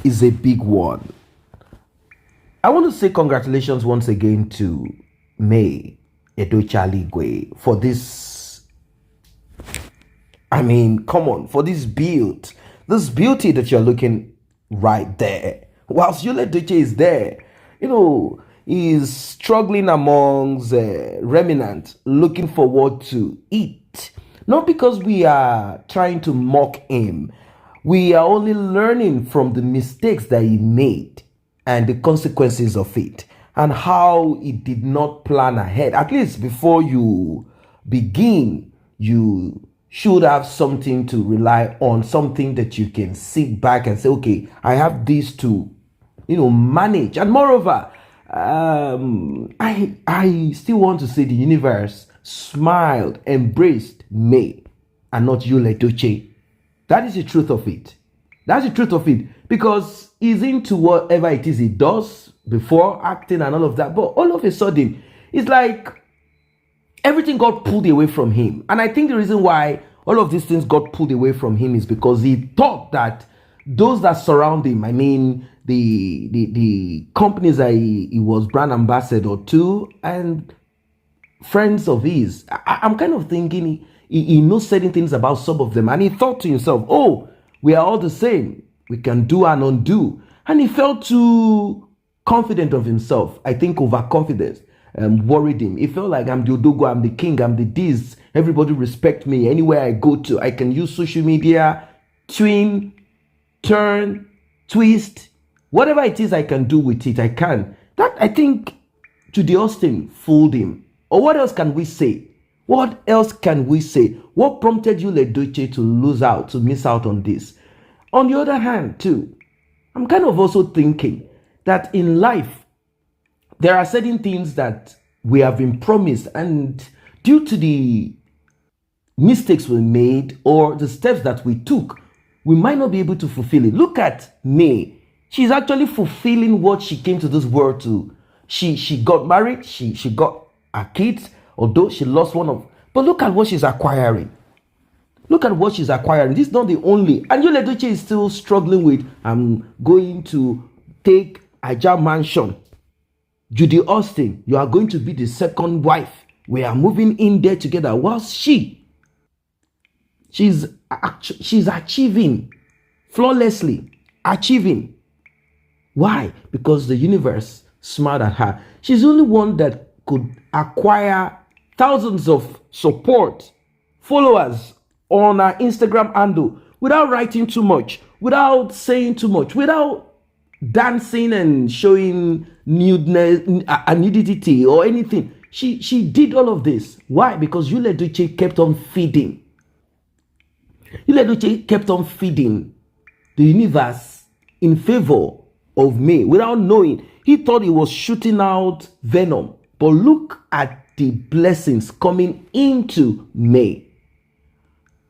is a big one. I want to say congratulations once again to May EDOCHIE for this. I mean, come on, for this build, this beauty that you're looking right there. Whilst YUL EDOCHIE is there, is struggling amongst remnants, looking for what to eat. Not because we are trying to mock him. We are only learning from the mistakes that he made and the consequences of it, and how he did not plan ahead. At least before you begin, you should have something to rely on, something that you can sit back and say, okay, I have this to, manage. And moreover, I still want to say the universe smiled, embraced May, and not YUL EDOCHIE. That is the truth of it. That's the truth of it. Because he's into whatever it is he does before acting and all of that. But all of a sudden, it's like everything got pulled away from him. And I think the reason why all of these things got pulled away from him is because he thought that those that surround him, I mean, the companies that he was brand ambassador to and friends of his, I'm kind of thinking he knows certain things about some of them. And he thought to himself, oh, we are all the same. We can do and undo. And he felt too confident of himself. I think overconfidence worried him. He felt like I'm the Odogo, I'm the king, I'm the this. Everybody respect me. Anywhere I go to, I can use social media, twin, turn, twist, whatever it is I can do with it, I can. That, I think, Judy Austin fooled him. Or what else can we say? What else can we say? What prompted YUL EDOCHIE to miss out on this? On the other hand, too, I'm kind of also thinking that in life, there are certain things that we have been promised, and due to the mistakes we made or the steps that we took, we might not be able to fulfill it. Look at May. She's actually fulfilling what she came to this world to. She got married, she got her kids, although she lost one of, but look at what she's acquiring. Look at what she's acquiring. This is not the only. And YUL EDOCHIE is still struggling with, I'm going to take Aja Mansion. Judy Austin, you are going to be the second wife. We are moving in there together. Whilst she's achieving flawlessly, achieving. Why? Because the universe smiled at her. She's the only one that could acquire thousands of support, followers on her Instagram handle without writing too much, without saying too much, without dancing and showing nudity or anything. She did all of this. Why? Because YUL EDOCHIE kept on feeding. YUL EDOCHIE kept on feeding the universe in favor of May without knowing. He thought he was shooting out venom. But look at the blessings coming into May.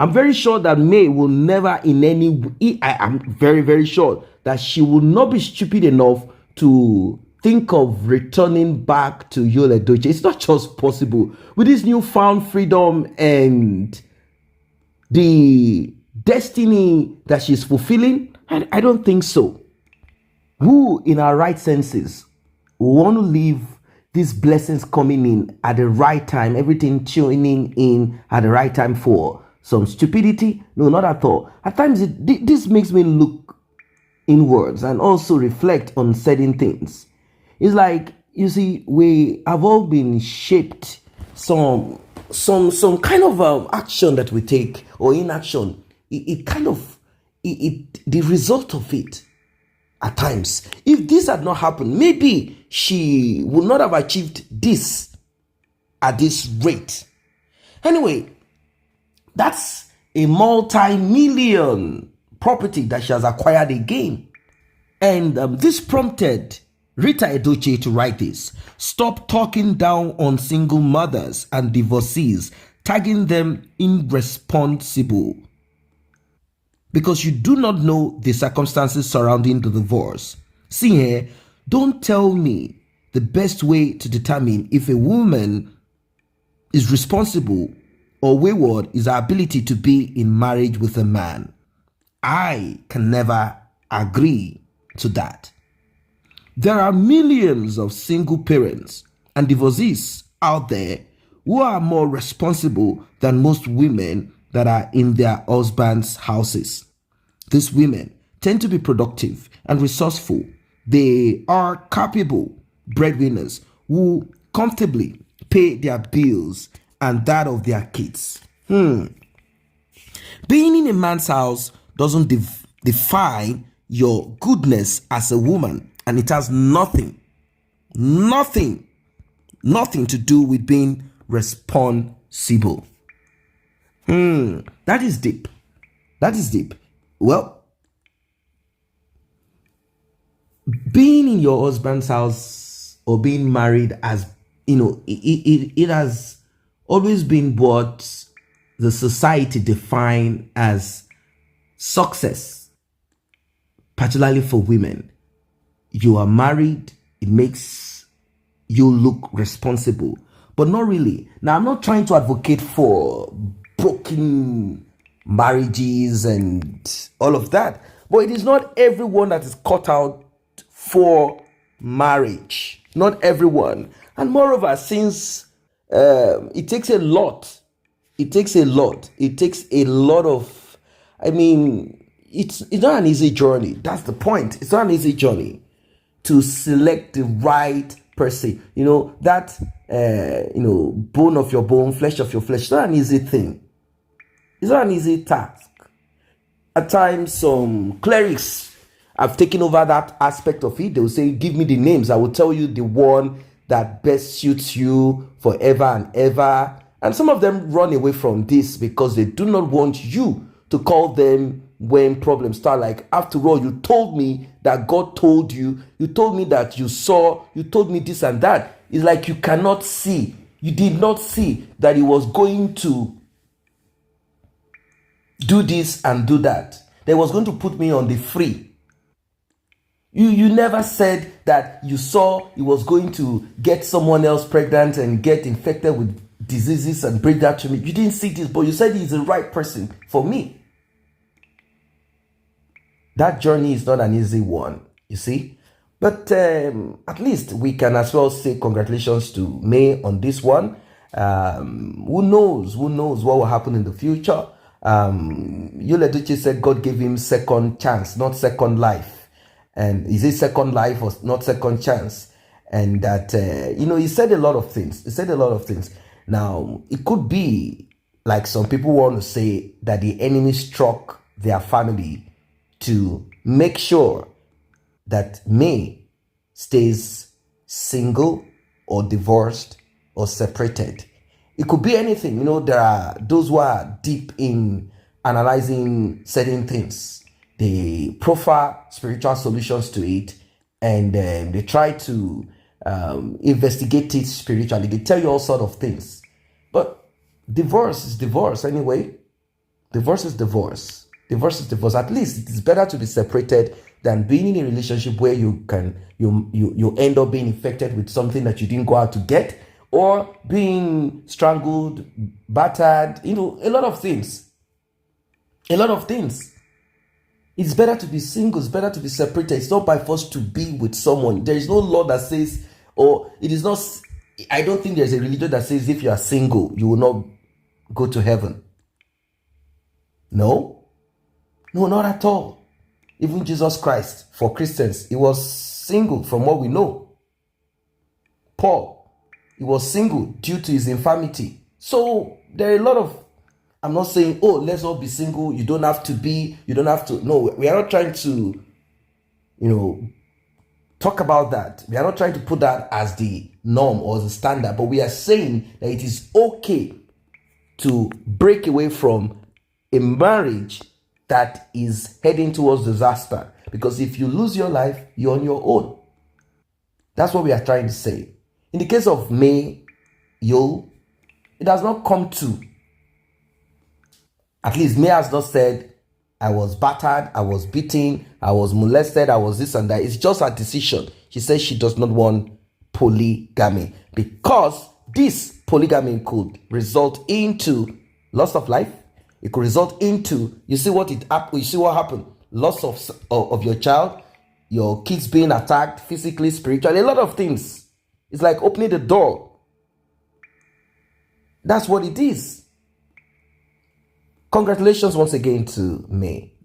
I'm very sure that May will never I'm very, very sure that she will not be stupid enough to think of returning back to YUL EDOCHIE. It's not just possible. With this newfound freedom and the destiny that she's fulfilling, I don't think so. Who in our right senses want to leave these blessings coming in at the right time, everything tuning in at the right time for some stupidity? No, not at all. At times, this makes me look inwards and also reflect on certain things. It's like, you see, we have all been shaped some kind of action that we take or inaction. The result of it at times. If this had not happened, maybe she would not have achieved this at this rate. Anyway, that's a multi-million property that she has acquired again. And this prompted Rita EDOCHIE to write this. Stop talking down on single mothers and divorcees, tagging them irresponsible, because you do not know the circumstances surrounding the divorce. See here, don't tell me the best way to determine if a woman is responsible or wayward is her ability to be in marriage with a man. I can never agree to that. There are millions of single parents and divorcees out there who are more responsible than most women that are in their husbands' houses. These women tend to be productive and resourceful. They are capable breadwinners who comfortably pay their bills and that of their kids. Being in a man's house doesn't define your goodness as a woman, and it has nothing to do with being responsible. That is deep. Well, being in your husband's house or being married, as you know, it has always been what the society define as success, particularly for women. You are married, it makes you look responsible, but not really. Now, I'm not trying to advocate for broken marriages and all of that, but it is not everyone that is cut out for marriage. Not everyone. And moreover, since it takes a lot of, I mean, it's not an easy journey. That's the point. It's not an easy journey to select the right person. You know, that, bone of your bone, flesh of your flesh. It's not an easy thing. It's not an easy task. At times, some clerics have taken over that aspect of it. They will say, give me the names. I will tell you the one that best suits you forever and ever. And some of them run away from this because they do not want you to call them when problems start. Like, after all, you told me that God told you. You told me that you saw. You told me this and that. It's like you cannot see. You did not see that he was going to do this and do that. That he was going to put me on the free. You never said that you saw he was going to get someone else pregnant and get infected with diseases and bring that to me. You didn't see this, but you said he's the right person for me. That journey is not an easy one, you see. But at least we can as well say congratulations to May on this one. Who knows what will happen in the future. YUL EDOCHIE said God gave him second chance, not second life. And is it second life or not second chance? And that, he said a lot of things. Now, it could be like some people want to say that the enemy struck their family to make sure that May stays single or divorced or separated. It could be anything. There are those who are deep in analyzing certain things. They proffer spiritual solutions to it, and they try to investigate it spiritually. They tell you all sorts of things. But divorce is divorce anyway. Divorce is divorce. Divorce is divorce. At least it is better to be separated than being in a relationship where you end up being infected with something that you didn't go out to get, or being strangled, battered, a lot of things. It's better to be single. It's better to be separated. It's not by force to be with someone. There is no law that says, or it is not, I don't think there's a religion that says if you are single, you will not go to heaven. No, not at all. Even Jesus Christ, for Christians, he was single from what we know. Paul, he was single due to his infirmity. So there are a lot of, I'm not saying, let's all be single. You don't have to. No, we are not trying to, talk about that. We are not trying to put that as the norm or the standard, but we are saying that it is okay to break away from a marriage that is heading towards disaster. Because if you lose your life, you're on your own. That's what we are trying to say. In the case of May, YUL, it has not come to, at least May has not said, I was battered, I was beaten, I was molested, I was this and that. It's just a decision. She says she does not want polygamy because this polygamy could result into loss of life. It could result into, you see what happened, loss of your child. your kids being attacked physically, spiritually, a lot of things. It's like opening the door. That's what it is. Congratulations once again to May.